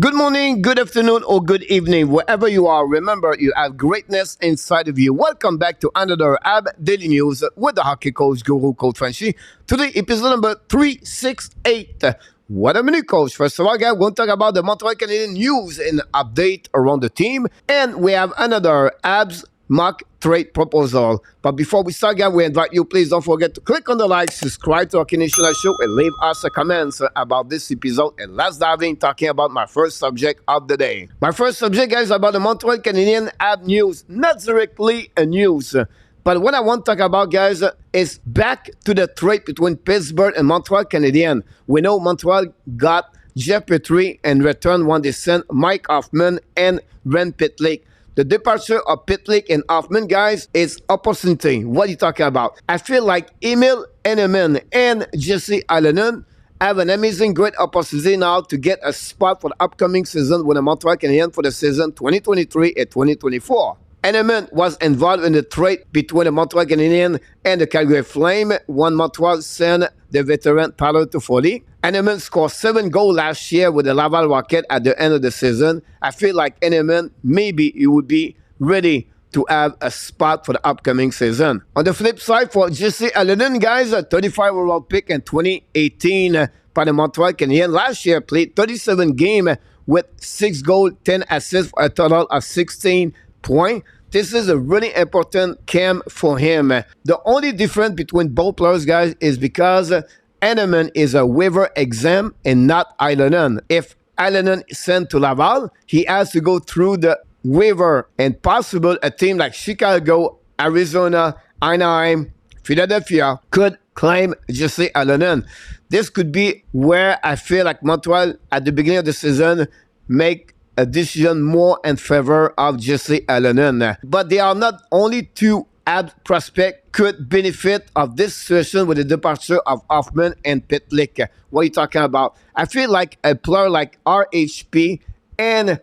Good morning, good afternoon, or good evening, wherever you are. Remember, you have greatness inside of you. Welcome back to another Habs Daily News with the hockey coach guru, Coach Frenchy. Today, episode number 368. What a minute, coach. First of all, guys, we're going to talk about the Montreal Canadiens news and update around the team. And we have another Habs mock trade proposal. But before we start, guys, we invite you, please don't forget to click on the like, subscribe to our Canadian show, and leave us a comment about this episode. And let's dive in talking about my first subject of the day. My first subject, guys, about the Montreal Canadiens Habs news. Not directly a news, but what I want to talk about, guys, is back to the trade between Pittsburgh and Montreal Canadiens. We know Montreal got Jeff Petry and return when they sent Mike Hoffman and Pitlick. The departure of Pitlick and Hoffman, guys, is opportunity. What are you talking about? I feel like Emil Henneman and Jesse Allen have an amazing, great opportunity now to get a spot for the upcoming season with the Montreal Canadiens for the season 2023 and 2024. Henneman was involved in the trade between the Montreal Canadiens and the Calgary Flame when Montreal sent the veteran Tyler Toffoli. Henneman scored 7 goals last year with the Laval Rocket at the end of the season. I feel like Henneman, maybe he would be ready to have a spot for the upcoming season. On the flip side, for Jesse Allen, guys, a 35 overall pick in 2018 by the Montreal Canadiens. Last year, played 37 games with 6 goals, 10 assists for a total of 16 points. This is a really important camp for him. The only difference between both players, guys, is because Henneman is a waiver exam and not Allen. If Allen is sent to Laval, he has to go through the waiver, and possible a team like Chicago, Arizona, Anaheim, Philadelphia could claim Jesse Allen. This could be where I feel like Montreal at the beginning of the season make a decision more in favor of Jesse Allen. But they are not only two Habs prospects could benefit of this situation with the departure of Hoffman and Pitlick. What are you talking about? I feel like a player like RHP and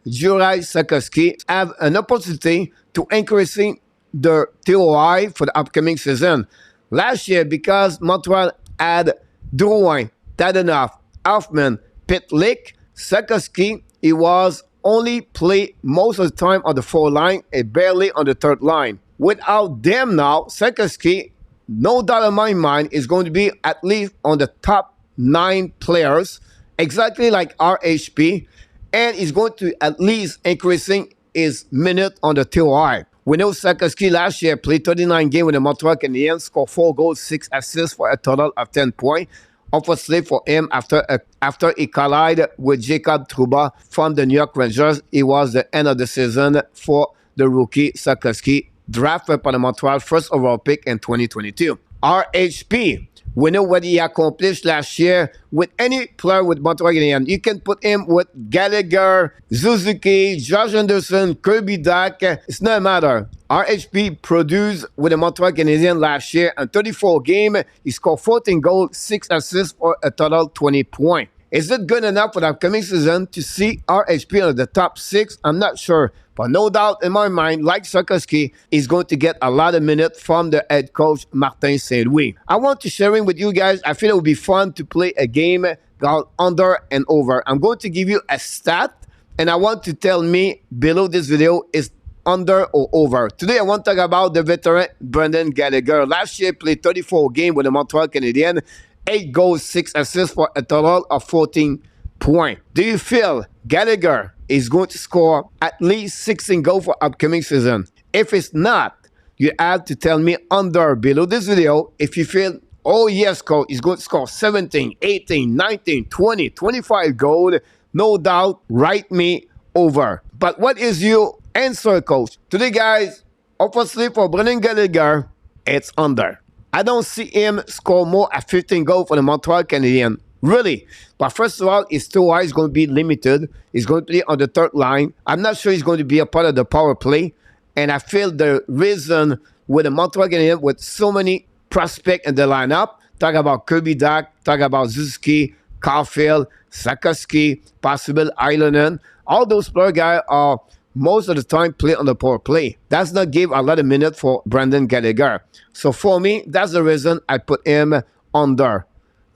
Juraj Sikorsky have an opportunity to increasing their TOI for the upcoming season. Last year, because Montreal had Drouin, Tadenov, Hoffman, Pitlick, Sikorsky, he was only played most of the time on the 4th line and barely on the 3rd line. Without them now, Sikorsky, no doubt in my mind, is going to be at least on the top 9 players, exactly like RHP, and he's going to at least increasing his minute on the TOI. We know Sikorsky last year played 39 games with the Montreal Canadiens, scored 4 goals, 6 assists for a total of 10 points. Obviously for him, after he collided with Jacob Trouba from the New York Rangers, it was the end of the season for the rookie Sikorsky, drafted by the Montreal first overall pick in 2022. RHP, we know what he accomplished last year with any player with Montreal Canadiens. You can put him with Gallagher, Suzuki, Josh Anderson, Kirby Dach. It's not a matter. RHP produced with the Montreal Canadiens last year in 34 games. He scored 14 goals, 6 assists for a total 20 points. Is it good enough for the upcoming season to see RHP on the top 6? I'm not sure. But no doubt in my mind, like Sikorsky, he's going to get a lot of minutes from the head coach, Martin Saint-Louis. I want to share with you guys, I feel it would be fun to play a game called under and over. I'm going to give you a stat, and I want to tell me below this video is under or over. Today, I want to talk about the veteran Brendan Gallagher. Last year, played 34 games with the Montreal Canadiens, 8 goals, 6 assists for a total of 14 points. Do you feel Gallagher is going to score at least 16 goals for upcoming season? If it's not, you have to tell me under below this video. If you feel, oh yes, coach, he's going to score 17, 18, 19, 20, 25 goals, no doubt, write me over. But what is your answer, coach? Today, guys, obviously for Brendan Gallagher, it's under. I don't see him score more at 15 goals for the Montreal Canadiens. Really. But first of all, his TOI is going to be limited. He's going to be on the 3rd line. I'm not sure he's going to be a part of the power play. And I feel the reason with the Montreal Canadiens with so many prospects in the lineup, talk about Kirby Dach, talk about Suzuki, Caulfield, Sikorsky, possible Islanen, all those player guys are most of the time play on the power play. That's not give a lot of minutes for Brendan Gallagher. So for me, that's the reason I put him under.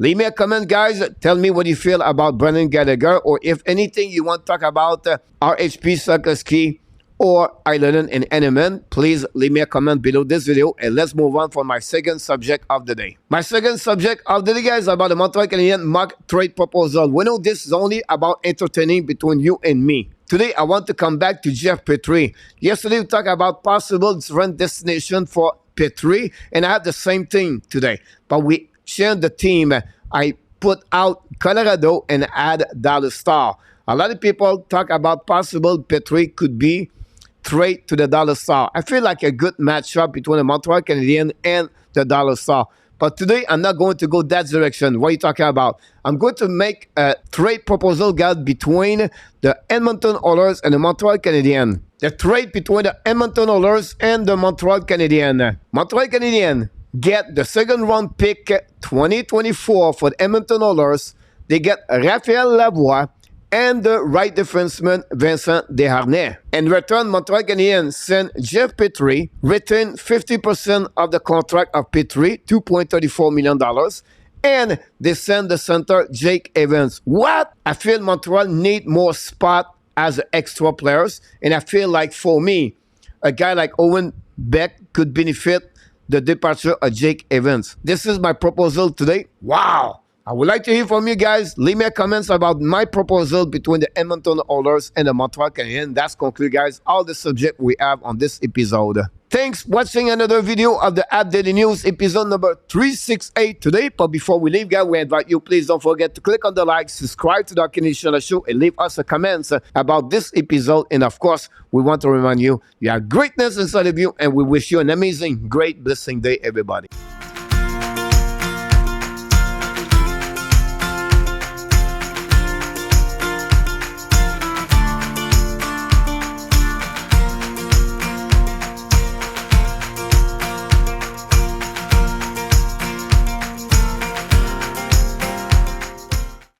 Leave me a comment, guys. Tell me what you feel about Brendan Gallagher, or if anything you want to talk about RHP Sakoski or Island and Eneman, please leave me a comment below this video, and let's move on for my second subject of the day. My second subject of the day, guys, is about the Montreal Canadiens mock trade proposal. We know this is only about entertaining between you and me. Today, I want to come back to Jeff Petry. Yesterday, we talked about possible different destination for Petry, and I have the same thing today. But we changed the team. I put out Colorado and add Dallas Star. A lot of people talk about possible Petry could be trade to the Dallas Star. I feel like a good matchup between the Montreal Canadiens and the Dallas Star. But today, I'm not going to go that direction. What are you talking about? I'm going to make a trade proposal, guys, between the Edmonton Oilers and the Montreal Canadiens. The trade between the Edmonton Oilers and the Montreal Canadiens. Montreal Canadiens get the second round pick 2024 for the Edmonton Oilers. They get Raphaël Lavoie and the right defenseman Vincent Desharnais. In return, Montreal Canadiens send Jeff Petry, retain 50% of the contract of Petry, $2.34 million, and they send the center Jake Evans. What? I feel Montreal need more spot as extra players, and I feel like for me, a guy like Owen Beck could benefit the departure of Jake Evans. This is my proposal today. Wow! I would like to hear from you guys. Leave me a comments about my proposal between the Edmonton Oilers and the Montreal Canadiens. That's conclude, guys, all the subject we have on this episode. Thanks for watching another video of the Habs Daily News, episode number 368 today. But before we leave, guys, we invite you, please don't forget to click on the like, subscribe to the Canadian Show, and leave us a comments about this episode. And of course, we want to remind you, you have greatness inside of you, and we wish you an amazing, great, blessing day, everybody.